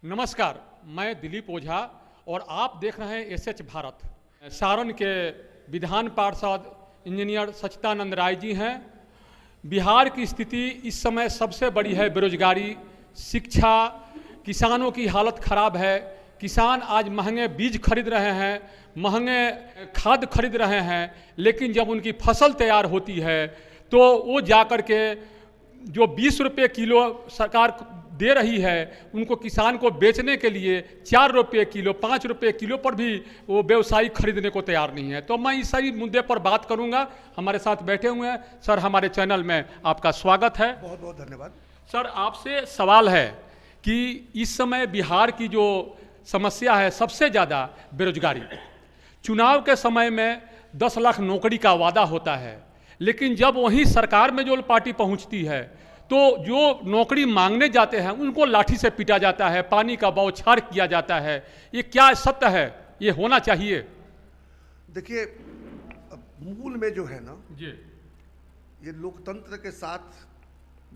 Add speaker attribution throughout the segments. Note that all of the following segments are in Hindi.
Speaker 1: नमस्कार, मैं दिलीप ओझा और आप देख रहे हैं एसएच भारत। सारण के विधान पार्षद इंजीनियर सच्चिदानंद राय जी हैं। बिहार की स्थिति इस समय सबसे बड़ी है बेरोजगारी, शिक्षा, किसानों की हालत खराब है। किसान आज महंगे बीज खरीद रहे हैं, महंगे खाद खरीद रहे हैं, लेकिन जब उनकी फसल तैयार होती है तो वो जाकर के जो 20 रुपये किलो सरकार दे रही है, उनको किसान को बेचने के लिए 4 रुपये किलो, 5 रुपये किलो पर भी वो व्यवसायी खरीदने को तैयार नहीं है। तो मैं इस सही मुद्दे पर बात करूंगा। हमारे साथ बैठे हुए हैं सर, हमारे चैनल में आपका स्वागत है।
Speaker 2: बहुत बहुत धन्यवाद
Speaker 1: सर, आपसे सवाल है कि इस समय बिहार की जो समस्या है सबसे ज़्यादा बेरोजगारी। चुनाव के समय में 10 लाख नौकरी का वादा होता है, लेकिन जब वहीं सरकार में जो पार्टी पहुंचती है तो जो नौकरी मांगने जाते हैं उनको लाठी से पीटा जाता है, पानी का बौछार किया जाता है। ये क्या सत्य है? ये होना चाहिए?
Speaker 2: देखिए, मूल में जो है ना,
Speaker 1: जी
Speaker 2: ये लोकतंत्र के साथ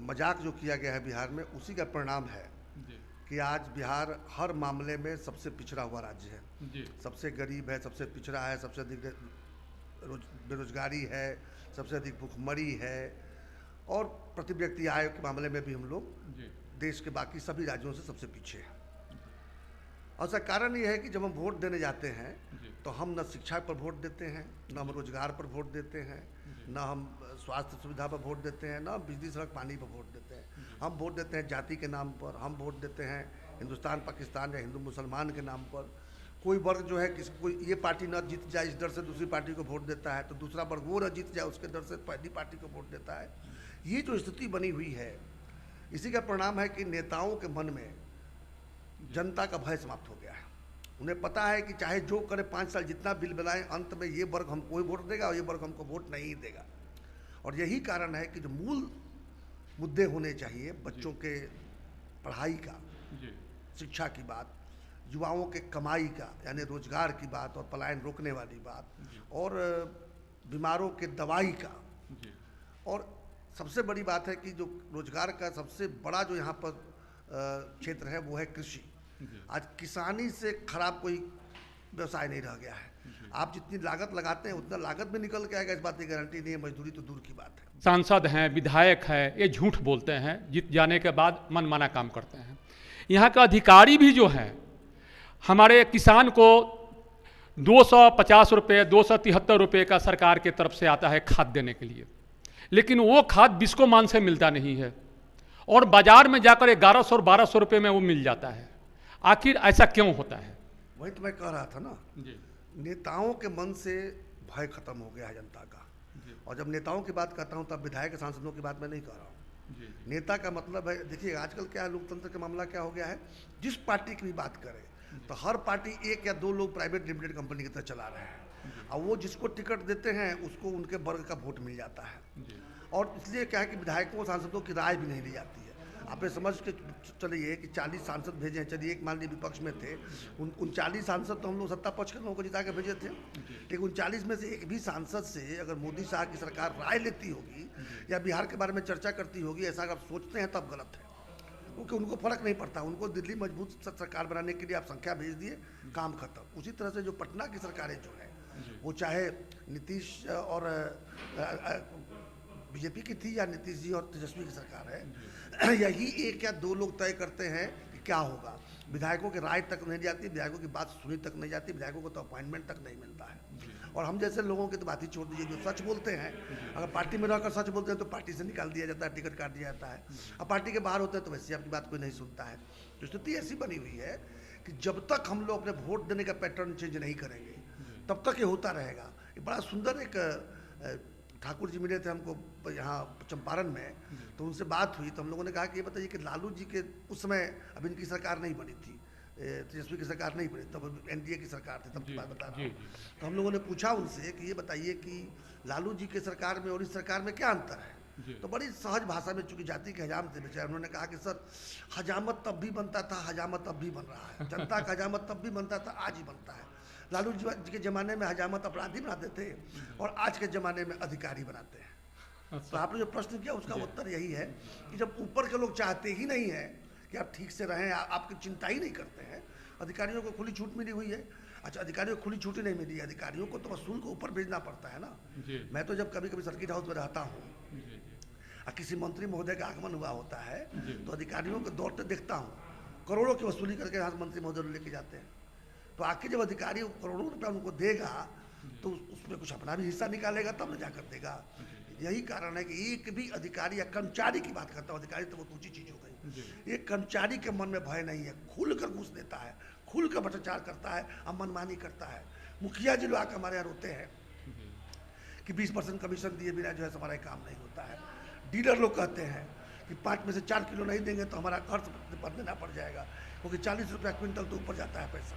Speaker 2: मजाक जो किया गया है बिहार में, उसी का परिणाम है
Speaker 1: जी
Speaker 2: कि आज बिहार हर मामले में सबसे पिछड़ा हुआ राज्य है।
Speaker 1: जी
Speaker 2: सबसे गरीब है, सबसे पिछड़ा है, सबसे अधिक बेरोजगारी है, सबसे अधिक भुखमरी है, और प्रति व्यक्ति आय के मामले में भी हम लोग
Speaker 1: जी
Speaker 2: देश के बाकी सभी राज्यों से सबसे पीछे हैं। और उसका कारण ये है कि जब हम वोट देने जाते हैं तो हम न शिक्षा पर वोट देते हैं, न हम रोजगार पर वोट देते हैं, न हम स्वास्थ्य सुविधा पर वोट देते हैं, न बिजली सड़क पानी पर वोट देते हैं। हम वोट देते हैं जाति के नाम पर, हम वोट देते हैं हिंदुस्तान पाकिस्तान या हिंदू मुसलमान के नाम पर। कोई वर्ग जो है कोई ये पार्टी न जीत जाए इस डर से दूसरी पार्टी को वोट देता है, तो दूसरा वर्ग वो न जीत जाए उसके डर से पहली पार्टी को वोट देता है। ये जो स्थिति बनी हुई है, इसी का परिणाम है कि नेताओं के मन में जनता का भय समाप्त हो गया है। उन्हें पता है कि चाहे जो करे, 5 साल जितना बिल बनाए, अंत में ये वर्ग हमको ही वोट देगा और ये वर्ग हमको वोट नहीं देगा। और यही कारण है कि जो मूल मुद्दे होने चाहिए, बच्चों के पढ़ाई का, शिक्षा की बात, युवाओं के कमाई का यानी रोजगार की बात, और पलायन रोकने वाली बात, और बीमारों के दवाई का, और सबसे बड़ी बात है कि जो रोजगार का सबसे बड़ा जो यहाँ पर क्षेत्र है वो है कृषि। आज किसानी से खराब कोई व्यवसाय नहीं रह गया है। आप जितनी लागत लगाते हैं उतना लागत भी निकल के आएगा, इस बात की गारंटी नहीं है। मजदूरी तो दूर की बात है।
Speaker 1: सांसद हैं, विधायक हैं, ये झूठ बोलते हैं, जीत जाने के बाद मनमाना काम करते हैं। यहाँ का अधिकारी भी जो हैं, हमारे किसान को 250 रुपये, 273 रुपये का सरकार के तरफ से आता है खाद देने के लिए, लेकिन वो खाद बिस्कोमान से मिलता नहीं है और बाजार में जाकर 1100 और 1200 रुपये में वो मिल जाता है। आखिर ऐसा क्यों होता है?
Speaker 2: वही तो मैं कह रहा था ना
Speaker 1: जी
Speaker 2: नेताओं के मन से भय खत्म हो गया है जनता का। और जब नेताओं की बात करता हूँ तब विधायक सांसदों की बात मैं नहीं कर रहा हूँ। नेता का मतलब है, देखिए आजकल क्या है, लोकतंत्र का मामला क्या हो गया है, जिस पार्टी की भी बात करें तो हर पार्टी 1 या 2 लोग प्राइवेट लिमिटेड कंपनी की तरह चला रहे हैं, और वो जिसको टिकट देते हैं उसको उनके वर्ग का वोट मिल जाता है। और इसलिए क्या है कि विधायकों सांसदों की राय भी नहीं ली जाती है। आप ये समझ के चलिए कि 40 सांसद भेजे हैं, चलिए एक मान लीजिए विपक्ष में थे, उन 40 सांसद तो हम लोग सत्ता पक्ष के लोगों को जिता के भेजे थे, लेकिन उन 40 में से एक भी सांसद से अगर मोदी साहब की सरकार राय लेती होगी या बिहार के बारे में चर्चा करती होगी, ऐसा अगर सोचते हैं तब गलत है, क्योंकि उनको फर्क नहीं पड़ता। उनको दिल्ली मजबूत सरकार बनाने के लिए आप संख्या भेज दिए, काम खत्म। उसी तरह से जो पटना की सरकारें जो है, वो चाहे नीतीश और बीजेपी की थी या नीतीश जी और तेजस्वी की सरकार है, यही 1 या 2 लोग तय करते हैं कि क्या होगा। विधायकों की राय तक नहीं जाती, विधायकों की बात सुनी तक नहीं जाती, विधायकों को तो अपॉइंटमेंट तक नहीं मिलता है। और हम जैसे लोगों की तो बात ही छोड़ दीजिए, जो सच बोलते हैं, अगर पार्टी में रहकर सच बोलते हैं तो पार्टी से निकाल दिया जाता है, टिकट काट दिया जाता है। अब पार्टी के बाहर होते हैं तो वैसे आपकी बात कोई नहीं सुनता है। तो स्थिति ऐसी बनी हुई है कि जब तक हम लोग अपने वोट देने का पैटर्न चेंज नहीं करेंगे तब तक ये होता रहेगा। ये बड़ा सुंदर एक ठाकुर जी मिले थे हमको यहाँ चंपारण में, तो उनसे बात हुई तो हम लोगों ने कहा कि ये बताइए कि लालू जी के उस समय अब इनकी सरकार नहीं बनी थी, तेजस्वी की सरकार नहीं बनी, तब एनडीए की सरकार थी, तब की बात बता रहा हूँ। तो हम लोगों ने पूछा उनसे कि ये बताइए कि लालू जी के सरकार में और इस सरकार में क्या अंतर है। तो बड़ी सहज भाषा में, चूंकि जाति के हजाम थे बेचारे, उन्होंने कहा कि सर, हजामत तब भी बनता था, हजामत अब भी बन रहा है। जनता का हजामत तब भी बनता था, आज ही बनता है। लालू जी के ज़माने में हजामत अपराधी बनाते थे और आज के ज़माने में अधिकारी बनाते हैं। तो आपने जो प्रश्न किया उसका उत्तर यही है कि जब ऊपर के लोग चाहते ही नहीं है कि आप ठीक से रहें, आपकी चिंता ही नहीं करते हैं। अधिकारियों को खुली छूट मिली हुई है। अच्छा, अधिकारियों को खुली छूट ही नहीं मिली, अधिकारियों को तो वसूल को ऊपर भेजना पड़ता है ना। मैं तो जब कभी कभी सर्किट हाउस में रहता हूँ और किसी मंत्री महोदय का आगमन हुआ होता है तो अधिकारियों को दौड़ते देखता हूँ, करोड़ों की वसूली करके यहाँ मंत्री महोदय लेके जाते हैं। तो आके जब अधिकारी करोड़ों रुपया उनको देगा तो उसमें कुछ अपना भी हिस्सा निकालेगा, तब न जाकर देगा। यही कारण है कि एक भी अधिकारी या कर्मचारी की बात करता हूँ, अधिकारी तो बहुत ऊंची चीज हो गई, एक कर्मचारी के मन में भय नहीं है, खुल कर घूस देता है, खुल कर भ्रष्टाचार करता है, अब मनमानी करता है। मुखिया जी लोग आकर हमारे यहाँ रोते हैं कि 20% कमीशन दिए बिना जो है हमारा काम नहीं होता है। डीलर लोग कहते हैं कि 5 में से 4 किलो नहीं देंगे तो हमारा खर्च पर देना पड़ जाएगा, क्योंकि 40 रुपया क्विंटल तो ऊपर जाता है पैसा।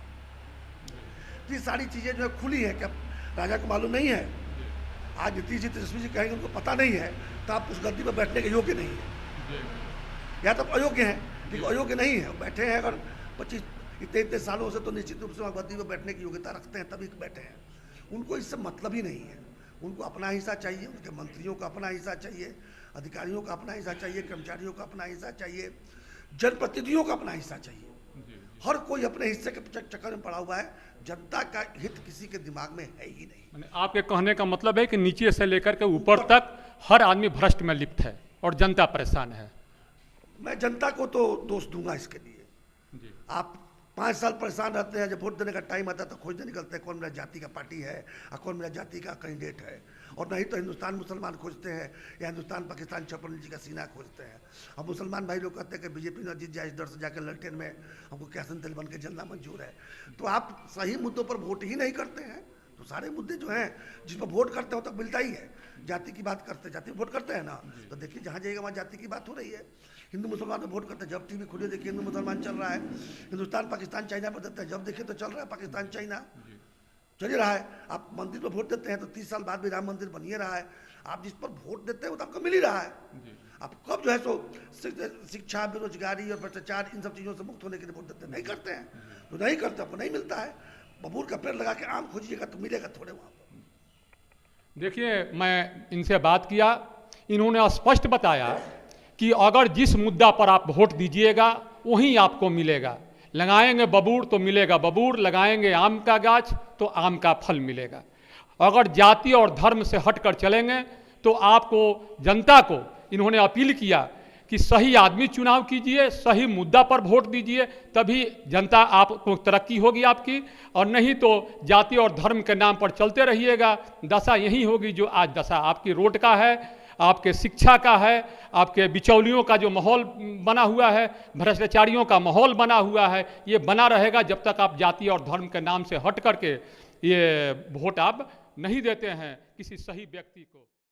Speaker 2: ये सारी चीज़ें जो है खुली है, क्या राजा को मालूम नहीं है? आज नीतीश जी तेजस्वी जी कहेंगे उनको पता नहीं है तो आप उस गद्दी पर बैठने के योग्य नहीं है, या तो अयोग्य हैं, लेकिन अयोग्य नहीं है, बैठे हैं। अगर 25 इतने सालों से तो निश्चित रूप से वहाँ गद्दी पर बैठने की योग्यता रखते हैं, तभी बैठे हैं। उनको इससे मतलब ही नहीं है, उनको अपना हिस्सा चाहिए, उनके मंत्रियों का अपना हिस्सा चाहिए, अधिकारियों का अपना हिस्सा चाहिए, कर्मचारियों का अपना हिस्सा चाहिए, जनप्रतिनिधियों का अपना हिस्सा चाहिए। हर कोई अपने हिस्से के चक्कर में पड़ा हुआ है, जनता का हित किसी के दिमाग में है ही नहीं।
Speaker 1: आपके कहने का मतलब है कि नीचे से लेकर के ऊपर तक हर आदमी भ्रष्ट में लिप्त है और जनता परेशान है।
Speaker 2: मैं जनता को तो दोष दूंगा इसके लिए। आप 5 साल परेशान रहते हैं, जब वोट देने का टाइम आता है तो खोजने निकलते हैं कौन मेरा जाति का पार्टी है और कौन मेरा जाति का कैंडिडेट है, और नहीं तो हिंदुस्तान मुसलमान खोजते हैं या हिंदुस्तान पाकिस्तान छप्पन जी का सीना खोजते हैं। अब मुसलमान भाई लोग कहते हैं कि बीजेपी न जीत जाए, इस डर से जाकर ललटेन में हमको कैसन तेल बन के जलना मंजूर है। तो आप सही मुद्दों पर वोट ही नहीं करते हैं, तो सारे मुद्दे जो हैं जिस पर वोट करते हो तक मिलता ही है। जाति की बात करते हैं, जाति में वोट करते हैं ना, तो देखिए जहाँ जाइएगा वहाँ जाति की बात हो रही है। हिंदू मुसलमान में वोट करते हैं, जब टीवी खुले देखिए हिंदू मुसलमान चल रहा है। हिंदुस्तान पाकिस्तान चाइना पर देते हैं, जब देखिए तो चल रहा है पाकिस्तान चाइना चल ही रहा है। आप मंदिर पर वोट देते हैं तो 30 साल बाद भी राम मंदिर बन ही रहा है। आप जिस पर वोट देते हैं वो तो आपको मिल ही रहा है। आप कब जो है सो शिक्षा, बेरोजगारी और भ्रष्टाचार इन सब चीज़ों से मुक्त होने के लिए वोट देते हैं? नहीं करते हैं, तो नहीं करते, आपको नहीं मिलता है। बबूल का पेड़ लगा के आम खोजिएगा तो मिलेगा थोड़े वहाँ पर।
Speaker 1: देखिए, मैं इनसे बात किया, इन्होंने स्पष्ट बताया कि अगर जिस मुद्दा पर आप वोट दीजिएगा वहीं आपको मिलेगा। लगाएंगे बबूर तो मिलेगा बबूर, लगाएंगे आम का गाछ तो आम का फल मिलेगा। अगर जाति और धर्म से हटकर चलेंगे तो आपको, जनता को इन्होंने अपील किया कि सही आदमी चुनाव कीजिए, सही मुद्दा पर वोट दीजिए, तभी जनता आपको तरक्की होगी आपकी, और नहीं तो जाति और धर्म के नाम पर चलते रहिएगा। दशा यही होगी जो आज दशा आपकी रोड का है, आपके शिक्षा का है, आपके बिचौलियों का जो माहौल बना हुआ है, भ्रष्टाचारियों का माहौल बना हुआ है, ये बना रहेगा जब तक आप जाति और धर्म के नाम से हट करके ये वोट आप नहीं देते हैं किसी सही व्यक्ति को।